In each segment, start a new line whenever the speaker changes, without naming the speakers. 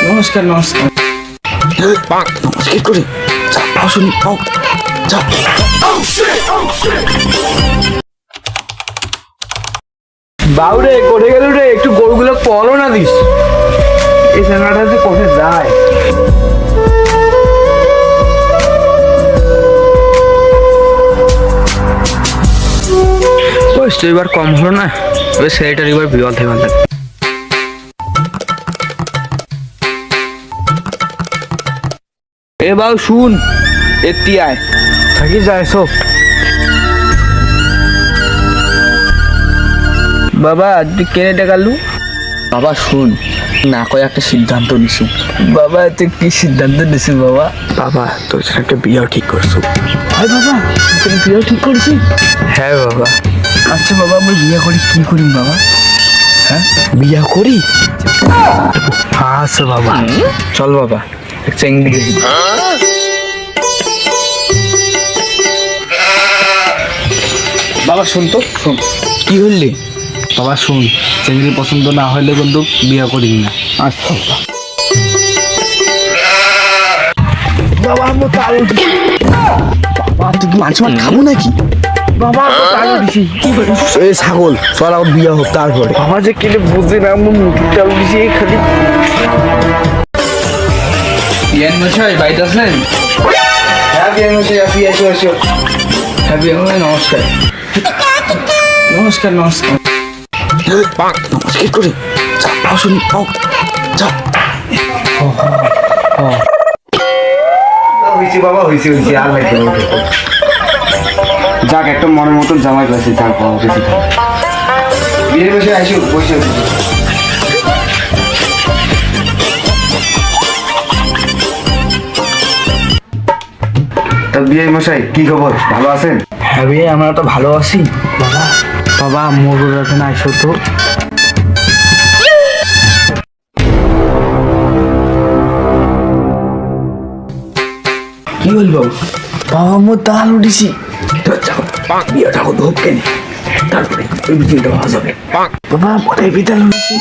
নমস্কার নমস্কার। নমস্কার করে যাও শুনি যাও। বাউরে কোঠে গেল রে, একটু গরুগুলো পলো না দিস। এই জায়গাটা যে কোঠে যায়। বয়স তো এবার কম হলো না, ওই ছেলেটার এবার বিরল থেকে ভালো লাগে। এ বাউ শুন, এতি আয় থাকি যাইছো। বাবা তুই কেনে টাকালু? বাবা শুন, না কয়ে একটা সিদ্ধান্ত নিছি। বাবা তুই কি সিদ্ধান্ত নিছিস বাবা? বাবা তোর সাথে একটা বিয়ে ঠিক করছো। হ্যাঁ বাবা, তুই বিয়ে ঠিক করছি? হ্যাঁ বাবা। আচ্ছা বাবা, আমি বিয়ে করি কি করি বাবা? হ্যাঁ বিয়ে করি? আচ্ছা বাবা চল বাবা, চেঙ্গি দেখি। বাবা শুন তো, শুন। কি হইলি? বাবা শুন, চেঙ্গি পছন্দ না হইলে কিন্তু বিয়ে করি না। আচ্ছা বাবা, আমি তো আরো বাবা, তুই কি মাছ খাবো নাকি? বাবা তাও দিছি কি করিস? এই ছাগল চল আমার বিয়ে হোক তারপরে। বাবা যে কেটে বুঝে না, আমি মুখে চাল দিছি খালি। বিয়ান মশাই বাইরে আছেন? হ্যাঁ বিয়ান মশাই আসি, এসো এসো। হ্যাঁ বিয়ান মশাই নমস্কার। নমস্কার নমস্কার। নমস্কার করে যাও শুনি যাও যাও। হয়েছি বাবা, হয়েছি হয়েছি, আর লাগবে না। যাক, একটা মনের মতন জামাই পাইছি, যাক বাবা বেশি। বিয়ে বসে আসো, বসে তা বিয়ে মশাই কি খবর, ভালো আছেন? হ্যাঁ বিয়ে আমরা তো ভালো আছি বাবা। বাবা মোর এখানে আসো তো। কি বলবো বাবা, মোর দাল উঠেছি। বিয়েটা হোক কেন, তারপরে ওই বিয়েটা ভালো যাবে। বাবা কোথায় বিদ্যাল উঠেছি?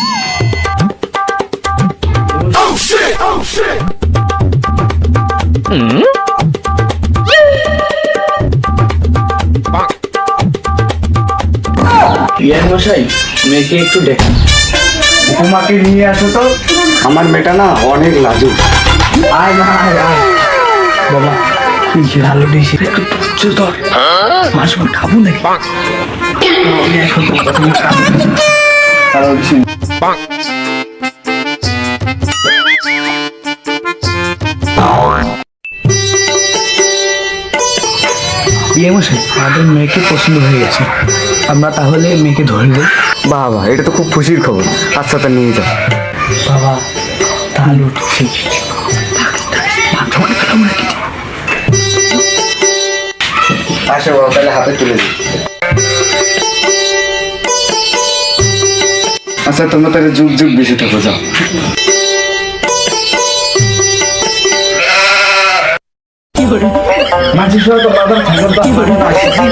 বিয়ান মশাই মেয়েকে একটু দেখেন। তোমাকে নিয়ে আসো তো, আমার মেয়েটা না অনেক লাজুক। আয় না আয় আয় বাবা, কি ভালো দিয়েছি, একটু পুচ্ছ ধর। মাছ খাবো নাকি? এখন তো প্রথমে খাবো। বিয়ে মশাই আমাদের মেয়েকে পছন্দ হয়ে গেছে, আমরা তাহলে মেয়েকে ধরে দেব। বাবা এটা তো খুব খুশির খবর। আচ্ছা তা নিয়ে যাও। বাবা তাহলে উঠছি। আসো বাবা, তাহলে হাতে তুলে দিই। আচ্ছা তোমরা তাহলে যুগ যুগ বেশি থাকো, যাও। মাঝে তো বাজার থাকার তো আসছি।